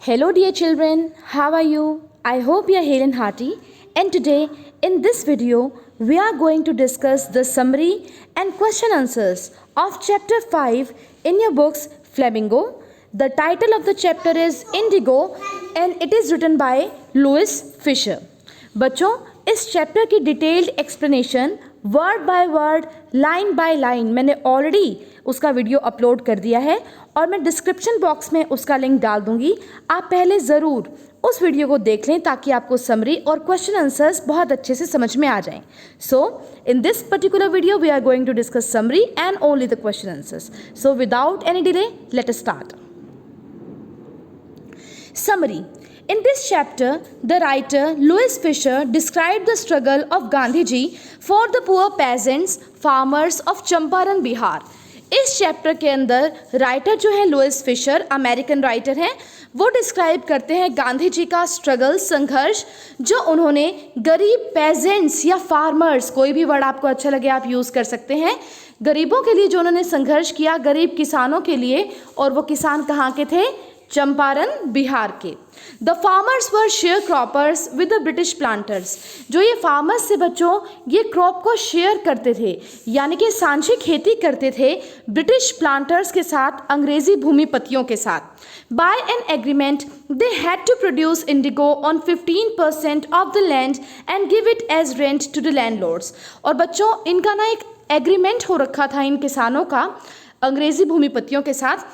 Hello, dear children. How are you? I hope you are hale and hearty. And today, in this video, we are going to discuss the summary and question answers of Chapter 5 in your books Flamingo. The title of the chapter is Indigo and it is written by Louis Fisher. बच्चों, इस chapter की detailed explanation word by word, line by line मैंने already उसका video upload कर दिया है और मैं डिस्क्रिप्शन बॉक्स में उसका लिंक डाल दूंगी। आप पहले ज़रूर उस वीडियो को देख लें ताकि आपको समरी और क्वेश्चन आंसर्स बहुत अच्छे से समझ में आ जाएं। So in this particular video we are going to discuss summary and only the question answers. So without any delay let us start. Summary. In this chapter, the writer Louis Fisher described the struggle of Gandhiji for the poor peasants, farmers of Champaran, Bihar. इस chapter के अंदर writer जो है Louis Fisher, American writer हैं, वो describe करते हैं गांधी जी का स्ट्रगल, संघर्ष जो उन्होंने गरीब पेजेंट्स या फार्मर्स, कोई भी वर्ड आपको अच्छा लगे आप यूज़ कर सकते हैं, गरीबों के लिए जो उन्होंने संघर्ष किया, गरीब किसानों के लिए। और वो किसान कहाँ के थे? चंपारण, बिहार के। The farmers were share croppers with the British planters. जो ये फार्मर्स थे बच्चों, ये क्रॉप को शेयर करते थे, यानी कि सांझी खेती करते थे ब्रिटिश प्लांटर्स के साथ, अंग्रेजी भूमिपतियों के साथ। By an agreement they had to produce indigo on 15% of the land and give it as rent to the landlords. और बच्चों, इनका ना एक एग्रीमेंट हो रखा था इन किसानों का अंग्रेजी भूमिपतियों के साथ,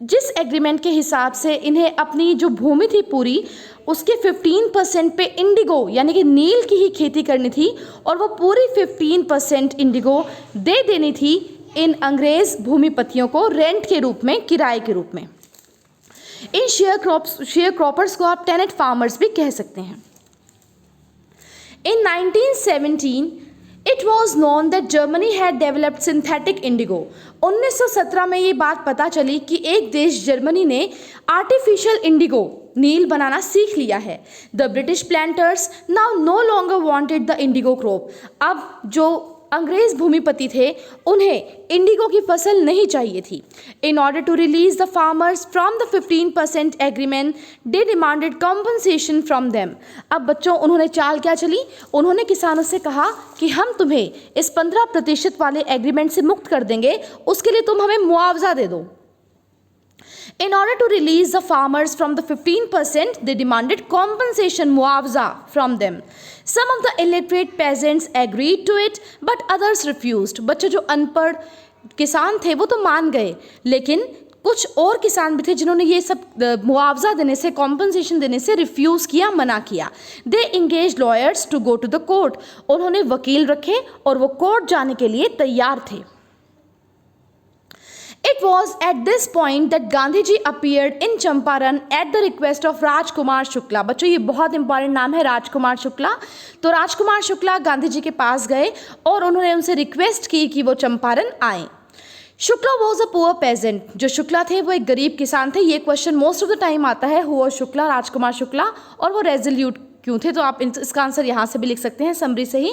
जिस एग्रीमेंट के हिसाब से इन्हें अपनी जो भूमि थी पूरी, उसके 15% पे इंडिगो यानी कि नील की ही खेती करनी थी और वो पूरी 15% इंडिगो दे देनी थी इन अंग्रेज भूमिपतियों को रेंट के रूप में, किराए के रूप में। इन शेयर क्रॉपर्स को आप टेनेंट फार्मर्स भी कह सकते हैं। इन 1917 it was known that Germany had developed synthetic Indigo. 1917 में ये बात पता चली कि एक देश जर्मनी ने आर्टिफिशियल इंडिगो, नील बनाना सीख लिया है। The British planters now no longer wanted the indigo crop. अब जो अंग्रेज भूमिपति थे उन्हें इंडिगो की फसल नहीं चाहिए थी। In order to release the farmers from the 15% agreement they demanded compensation from them. अब बच्चों, उन्होंने चाल क्या चली? उन्होंने किसानों से कहा कि हम तुम्हें इस 15% वाले एग्रीमेंट से मुक्त कर देंगे, उसके लिए तुम हमें मुआवजा दे दो। In order to release the farmers from the 15%, they demanded compensation, मुआवजा from them. Some of the illiterate peasants agreed to it, but others refused. बच्चों, जो अनपढ़ किसान थे वो तो मान गए, लेकिन कुछ और किसान भी थे जिन्होंने ये सब मुआवजा देने से, कॉम्पनसेशन देने से रिफ्यूज़ किया, मना किया। They engage lawyers to go to the court. उन्होंने वकील रखे और वो कोर्ट जाने के लिए तैयार थे। It was at this point that Gandhiji appeared in Champaran at the request of Rajkumar Shukla. बच्चों, ये बहुत इंपॉर्टेंट नाम है, राजकुमार शुक्ला। तो राजकुमार शुक्ला गांधी जी के पास गए और उन्होंने उनसे रिक्वेस्ट की कि वो चंपारण आए। Shukla was a poor peasant. जो शुक्ला थे वो एक गरीब किसान थे। ये question most of the time आता है, हुआ शुक्ला, राजकुमार शुक्ला, और वो रेजोल्यूट क्यों थे? तो आप इसका आंसर यहाँ से भी लिख सकते हैं समरी से ही।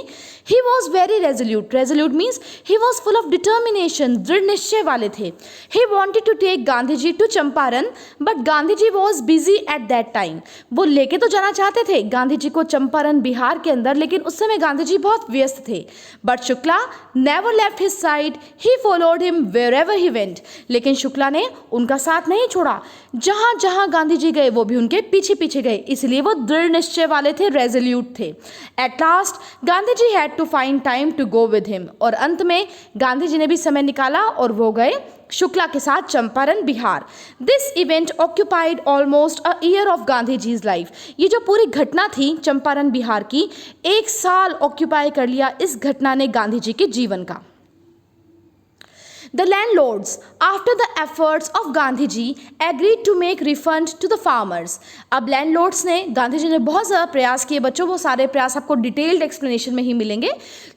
He was very resolute. Resolute means he was full of determination, दृढ़ निश्चय वाले थे। He wanted to take Gandhi ji to Champaran, but Gandhi ji was busy at that time. वो लेके तो जाना चाहते थे गांधी जी को चंपारण, बिहार के अंदर, लेकिन उस समय गांधी जी बहुत व्यस्त थे। But Shukla never left his side, he followed him wherever he went. लेकिन शुक्ला ने उनका साथ नहीं छोड़ा, जहाँ जहाँ गांधी जी गए वो भी उनके पीछे पीछे गए, इसलिए वो दृढ़ निश्चय वाले थे, रेजोल्यूट थे। At last Gandhi ji had to find time to go with him. और अंत में गांधी जी ने भी समय निकाला और वो गए शुक्ला के साथ Champaran, Bihar. This event occupied almost a year of Gandhi ji's life. ये जो पूरी घटना थी चंपारण, बिहार की, 1 साल ऑक्यूपाई कर लिया इस घटना ने गांधी जी के जीवन का। The landlords, after the efforts of Gandhi ji, agreed to make refund to the farmers. अब लैंडलॉर्ड्स ने, गांधी जी ने बहुत ज़्यादा प्रयास किए बच्चों, वो सारे प्रयास आपको डिटेल्ड एक्सप्लेनेशन में ही मिलेंगे,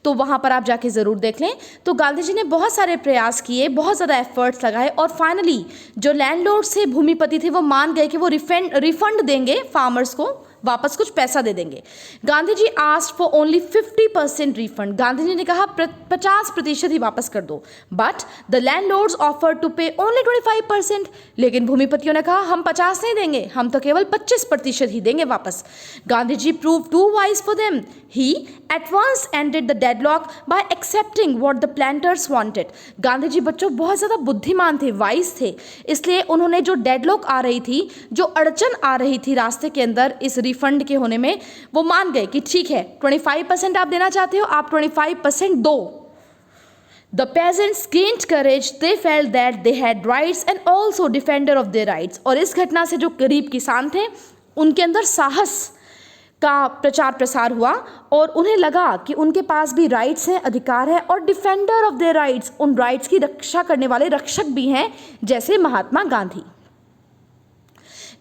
तो वहाँ पर आप जाके ज़रूर देख लें। तो गांधी जी ने बहुत सारे प्रयास किए, बहुत ज़्यादा एफर्ट्स लगाए और फाइनली जो लैंडलॉर्ड्स थे, भूमिपति थे, वो मान गए कि वो रिफंड देंगे फार्मर्स को, वापस कुछ पैसा दे देंगे। Gandhi ji asked for only 50% refund, Gandhi ji ने कहा 50% ही वापस कर दो। But the landlords offered to pay only 25%, लेकिन भूमिपतियों ने कहा हम 50 नहीं देंगे, हम तो केवल 25% ही देंगे वापस। Gandhi ji prove too wise for them, he at once ended the deadlock by accepting what the planters wanted. Gandhi ji बच्चों बहुत ज़्यादा बुद्धिमान थे, वाइज थे, इसलिए उन्होंने जो डेडलॉक आ रही थी, जो अड़चन आ रही थी रास्ते के अंदर इस रिफंड के होने में, वो मान गए कि ठीक है 25% आप देना चाहते हो, आप 25% दो। The peasants gained courage. They felt that they had rights and also defender of their rights. और इस घटना से जो गरीब किसान थे उनके अंदर साहस का प्रचार प्रसार हुआ और उन्हें लगा कि उनके पास भी राइट्स हैं, अधिकार है, और डिफेंडर ऑफ देयर राइट्स, उन राइट्स की रक्षा करने वाले रक्षक भी हैं, जैसे Mahatma Gandhi.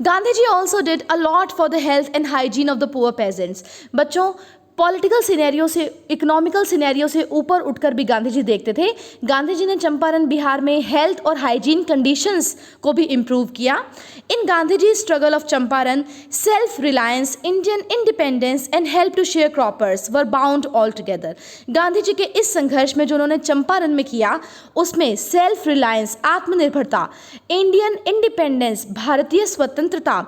Gandhi ji also did a lot for the health and hygiene of the poor peasants. बच्चों पॉलिटिकल सिनेरियो से, इकोनॉमिकल सिनेरियो से ऊपर उठकर भी गांधी जी देखते थे। गांधी जी ने चंपारण बिहार में हेल्थ और हाइजीन कंडीशंस को भी इम्प्रूव किया। In Gandhi ji struggle of Champaran, self reliance, Indian independence and help to share croppers were bound all together. Gandhi ji के इस संघर्ष में जो उन्होंने चंपारण में किया, उसमें सेल्फ रिलायंस, आत्मनिर्भरता, इंडियन इंडिपेंडेंस, भारतीय स्वतंत्रता,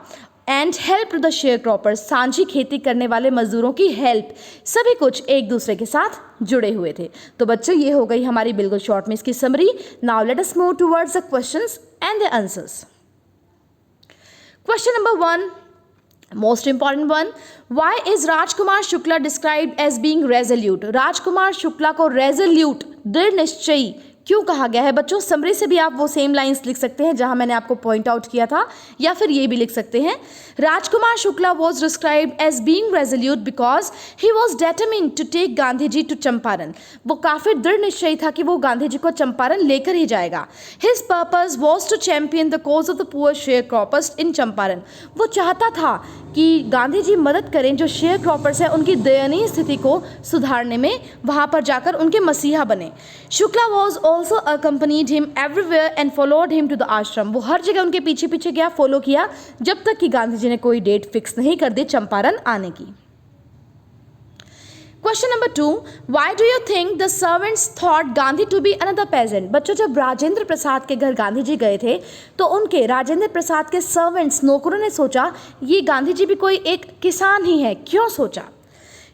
and help to the sharecroppers, सांझी खेती करने वाले मजदूरों की हेल्प, सभी कुछ एक दूसरे के साथ जुड़े हुए थे। तो बच्चों ये हो गई हमारी बिल्कुल शॉर्ट में इसकी summary. Now let us move towards the questions and the answers. Question number 1, most important one, why is Rajkumar Shukla described as being resolute. Rajkumar Shukla को रेजोल्यूट, दृढ़ निश्चयी क्यों कहा गया है? बच्चों समरी से भी आप वो सेम लाइंस लिख सकते हैं जहां मैंने आपको पॉइंट आउट किया था, या फिर ये भी लिख सकते हैं, Rajkumar Shukla was described as being resolute because he was determined to take Gandhi ji to Champaran. वो काफ़ी दृढ़ निश्चयी था कि वो गांधी जी को चंपारण लेकर ही जाएगा। His purpose was to champion the cause of the poor share croppers in Champaran. वो चाहता था कि गांधी जी मदद करें जो शेयर क्रॉपर्स हैं उनकी दयनीय स्थिति को सुधारने में, वहाँ पर जाकर उनके मसीहा बने। Shukla was also accompanied him everywhere and followed him to the ashram. वो हर जगह उनके पीछे पीछे गया, फॉलो किया, जब तक कि गांधी जी ने कोई डेट फिक्स नहीं कर दी चंपारण आने की। Question number 2, why do you think the servants thought Gandhi to be another peasant. बच्चों जब राजेंद्र प्रसाद के घर गांधी जी गए थे तो उनके राजेंद्र प्रसाद के सर्वेंट्स, नौकरों ने सोचा ये गांधी जी भी कोई एक किसान ही है। क्यों सोचा?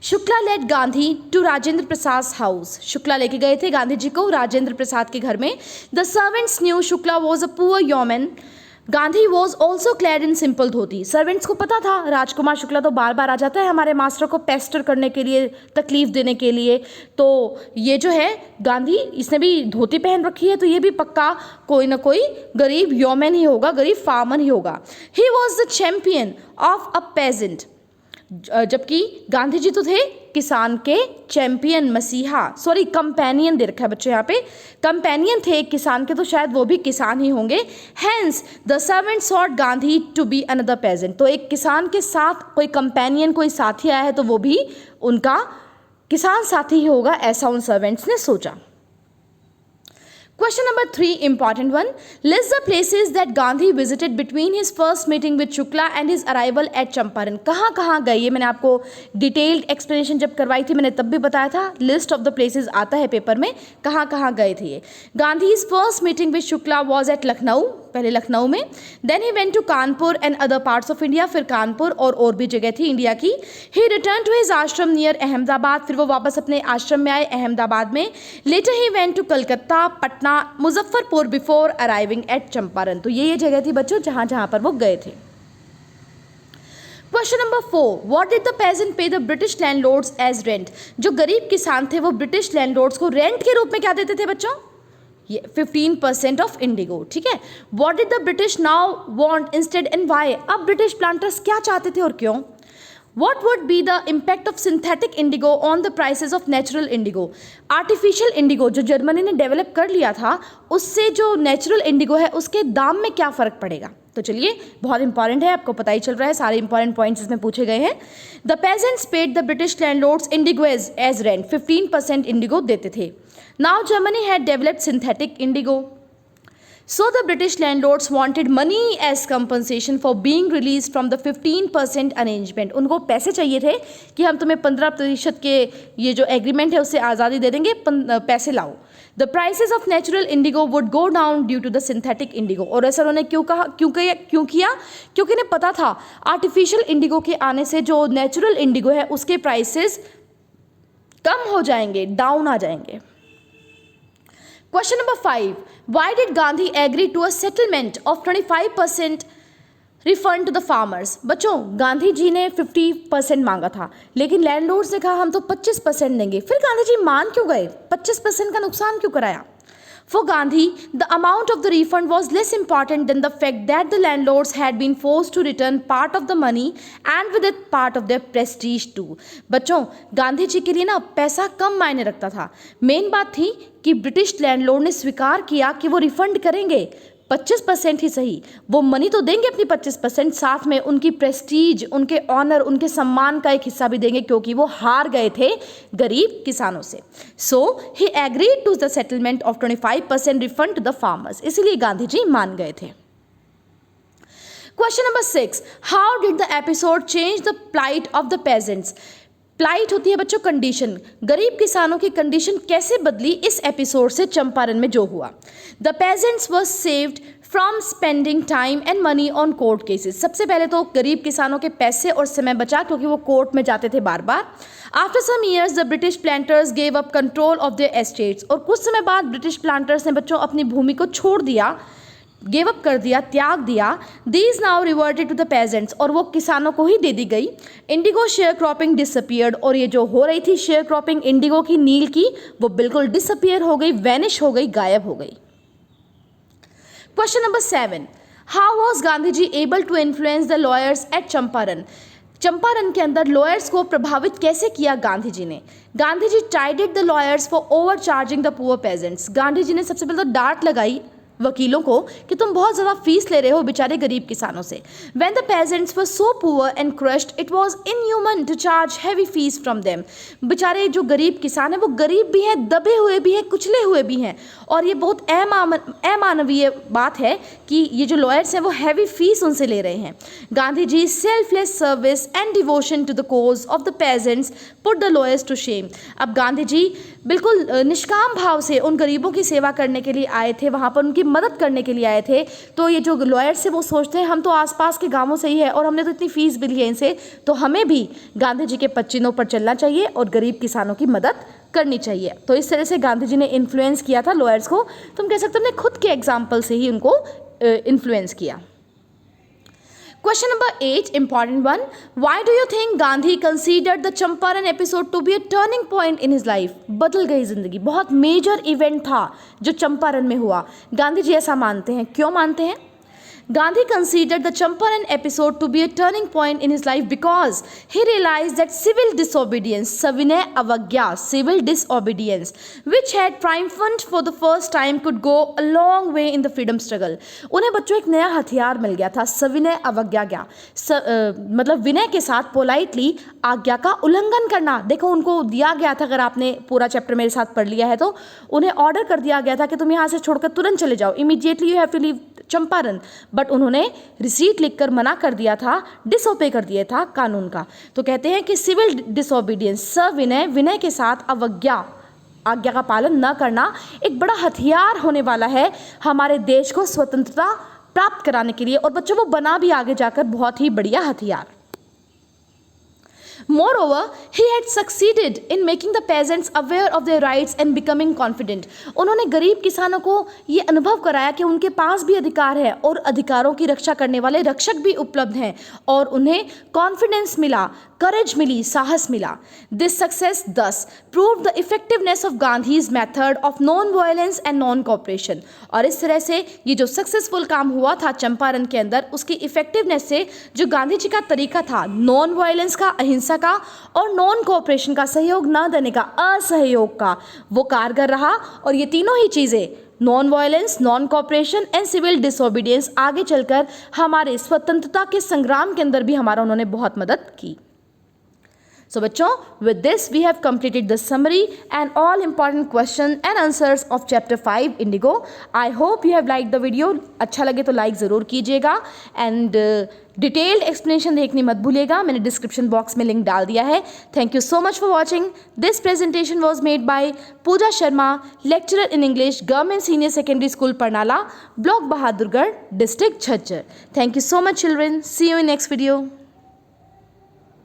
Shukla led Gandhi to Rajendra Prasad house. Shukla लेके गए थे गांधी जी को राजेंद्र प्रसाद के घर में। The servants knew Shukla was a poor yeoman. Gandhi was also clad in simple dhoti. Servants को पता था राजकुमार शुक्ला तो बार बार आ जाता है हमारे मास्टर को पेस्टर करने के लिए, तकलीफ देने के लिए, तो ये जो है गांधी, इसने भी धोती पहन रखी है, तो ये भी पक्का कोई ना कोई गरीब योमैन ही होगा, गरीब फार्मर ही होगा। He was the champion of a peasant. जबकि गांधी जी तो थे किसान के चैंपियन, मसीहा, सॉरी कंपेनियन दे रखा है बच्चों यहाँ पे, कंपेनियन थे किसान के, तो शायद वो भी किसान ही होंगे। Hence the servant thought Gandhi to be another peasant. तो एक किसान के साथ कोई कंपेनियन, कोई साथी आया है तो वो भी उनका किसान साथी ही होगा, ऐसा उन सर्वेंट्स ने सोचा। Question number 3, important one. List the places that Gandhi visited between his first meeting with Shukla and his arrival at Champaran. कहाँ गए? ये मैंने आपको डिटेल्ड एक्सप्लेनेशन जब करवाई थी मैंने तब भी बताया था। लिस्ट ऑफ द प्लेसेस आता है पेपर में, कहाँ गए थे ये। Gandhi's first meeting with Shukla was at Lucknow, पहले लखनऊ में। Then he went to Kanpur and other parts of India, फिर कानपुर और भी जगह थी इंडिया की। He return to his ashram near Ahmedabad, फिर वो वापस अपने आश्रम में आए अहमदाबाद में। Later he went to Calcutta, Patna, Muzaffarpur before arriving at Champaran. तो ये जगह थी बच्चों जहां पर वो गए थे। Question number 4, what did the peasant pay the British landlords as rent. जो गरीब किसान थे वो ब्रिटिश लैंडलॉर्ड्स को रेंट के रूप में क्या देते थे बच्चों? ये 15% ऑफ इंडिगो, ठीक है। What did the British now want instead and why. अब ब्रिटिश प्लांटर्स क्या चाहते थे और क्यों? What would be the impact of synthetic indigo on the prices of natural indigo? Artificial Indigo जो जर्मनी ने डेवलप कर लिया था, उससे जो नेचुरल इंडिगो है उसके दाम में क्या फ़र्क पड़ेगा? तो चलिए, बहुत इंपॉर्टेंट है, आपको पता ही चल रहा है, सारे इंपॉर्टेंट पॉइंट्स इसमें पूछे गए हैं। The peasants paid the British landlords indigo as rent, 15% indigo देते थे। Now Germany had developed synthetic indigo. So the British landlords wanted money as compensation for being released from the 15% arrangement. उनको पैसे चाहिए थे कि हम तुम्हें 15% के ये जो एग्रीमेंट है उससे आज़ादी दे देंगे, पैसे लाओ. The prices of natural indigo would go down due to the synthetic indigo. और ऐसा उन्होंने क्यों किया? क्योंकि इन्हें पता था आर्टिफिशियल इंडिगो के आने से जो नेचुरल इंडिगो है उसके प्राइसेस कम हो जाएंगे, डाउन आ जाएंगे. Question number 5. Why did Gandhi agree to a settlement of 25% refund to the farmers? बच्चों, गांधी जी ने 50% मांगा था, लेकिन लैंडलॉर्ड्स ने कहा हम तो 25% देंगे. फिर गांधी जी मान क्यों गए? 25% का नुकसान क्यों कराया? For Gandhi, the amount of the refund was less important than the fact that the landlords had been forced to return part of the money and with it part of their prestige too. बच्चों, गांधी जी के लिए ना पैसा कम मायने रखता था. Main बात थी कि ब्रिटिश लैंडलॉर्ड ने स्वीकार किया कि वो रिफंड करेंगे, 25% ही सही, वो मनी तो देंगे अपनी 25%, साथ में उनकी प्रेस्टीज, उनके ऑनर, उनके सम्मान का एक हिस्सा भी देंगे, क्योंकि वो हार गए थे गरीब किसानों से. So he agreed to the settlement of 25% refund to the farmers. इसीलिए गांधी जी मान गए थे. Question number 6. How did the episode change the plight of the peasants? Plight होती है बच्चों कंडीशन. गरीब किसानों की कंडीशन कैसे बदली इस एपिसोड से चंपारण में जो हुआ? The pageants were saved from spending time and money on court cases. सबसे पहले तो गरीब किसानों के पैसे और समय बचा, क्योंकि वो कोर्ट में जाते थे बार बार. After some years the British planters gave up control of their estates. और कुछ समय बाद ब्रिटिश प्लांटर्स ने बच्चों अपनी भूमि को छोड़ दिया, गेव अप कर दिया, त्याग दिया. These now reverted to the peasants. और वो किसानों को ही दे दी गई. Indigo sharecropping disappeared. और ये जो हो रही थी शेयर क्रॉपिंग इंडिगो की, नील की, वो बिल्कुल डिसअपियर हो गई, वैनिश हो गई, गायब हो गई. Question number 7. How was Gandhi ji able to influence the lawyers at Champaran? Champaran के अंदर लॉयर्स को प्रभावित कैसे किया गांधी जी ने? Gandhi ji chided the lawyers for overcharging the poor peasants. Gandhi ji ने सबसे पहले तो डांट लगाई वकीलों को कि तुम बहुत ज़्यादा फीस ले रहे हो बेचारे गरीब किसानों से. When the peasants were so poor and crushed, it was inhuman to charge heavy fees from them. बेचारे जो गरीब किसान हैं वो गरीब भी हैं, दबे हुए भी हैं, कुचले हुए भी हैं, और ये बहुत अमानवीय बात है कि ये जो लॉयर्स हैं वो हैवी फीस उनसे ले रहे हैं. Gandhi ji selfless service and devotion to the cause of the peasants put the lawyers to shame. अब गांधी जी बिल्कुल निष्काम भाव से उन गरीबों की सेवा करने के लिए आए थे, वहाँ पर उनकी मदद करने के लिए आए थे. तो ये जो लॉयर्स है वो सोचते हैं हम तो आसपास के गांवों से ही है और हमने तो इतनी फीस भी ली है इनसे, तो हमें भी गांधी जी के पच्चीनों पर चलना चाहिए और गरीब किसानों की मदद करनी चाहिए. तो इस तरह से गांधी जी ने इन्फ्लुएंस किया था लॉयर्स को. तुम कह सकते हो अपने खुद के एग्जाम्पल से ही उनको इन्फ्लुएंस किया. Question number 8, important one. Why do you think Gandhi considered the Champaran episode to be a turning point in his life? बदल गई जिंदगी, बहुत मेजर इवेंट था जो चंपारण में हुआ. गांधी जी ऐसा मानते हैं. क्यों मानते हैं? Gandhi considered the Champaran episode to be a turning point in his life because he realized that civil disobedience, savinay avagya, civil disobedience, which had triumphed for the first time, could go a long way in the freedom struggle. उन्हें बच्चों एक नया हथियार मिल गया था, सविनय अवज्ञा. मतलब विनय के साथ पोलाइटली आज्ञा का उल्लंघन करना. देखो उनको दिया गया था, अगर आपने पूरा चैप्टर मेरे साथ पढ़ लिया है तो उन्हें ऑर्डर कर दिया गया था कि तुम यहाँ से छोड़कर तुरंत चले जाओ, immediately you have to leave Champaran. But उन्होंने रिसीट लिखकर मना कर दिया था, डिसओबे कर दिया था कानून का. तो कहते हैं कि सिविल डिसओबीडियंस, सविनय, विनय के साथ अवज्ञा, आज्ञा का पालन न करना एक बड़ा हथियार होने वाला है हमारे देश को स्वतंत्रता प्राप्त कराने के लिए. और बच्चों वो बना भी आगे जाकर बहुत ही बढ़िया हथियार. Moreover, he had succeeded in making the peasants aware of their rights and becoming confident. उन्होंने गरीब किसानों को ये अनुभव कराया कि उनके पास भी अधिकार है और अधिकारों की रक्षा करने वाले रक्षक भी उपलब्ध हैं, और उन्हें कॉन्फिडेंस मिला, करेज मिली, साहस मिला. This success thus proved the effectiveness of Gandhi's method of non-violence and non-cooperation. और इस तरह से ये जो सक्सेसफुल काम हुआ था चंपारण के अंदर, उसकी इफेक्टिवनेस से जो गांधी जी का तरीका था नॉन वायलेंस का, अहिंसा का, और नॉन कोऑपरेशन का, सहयोग न देने का, असहयोग का, वो कारगर रहा. और ये तीनों ही चीज़ें, non violence, non cooperation and civil disobedience, आगे चलकर हमारे स्वतंत्रता के संग्राम के अंदर भी हमारा उन्होंने बहुत मदद की. So बच्चों, with this we have completed the summary and all important question and answers of chapter 5 Indigo. I hope you have liked the video. अच्छा लगे तो लाइक ज़रूर कीजिएगा एंड डिटेल्ड एक्सप्लेनेशन देखनी मत भूलिएगा. मैंने डिस्क्रिप्शन बॉक्स में लिंक डाल दिया है. Thank you so much for watching. This presentation was made by Pooja Sharma, lecturer in English, government senior secondary school Parnala, block Bahadurgarh, district Jhajjar. Thank you so much children. See you in next video.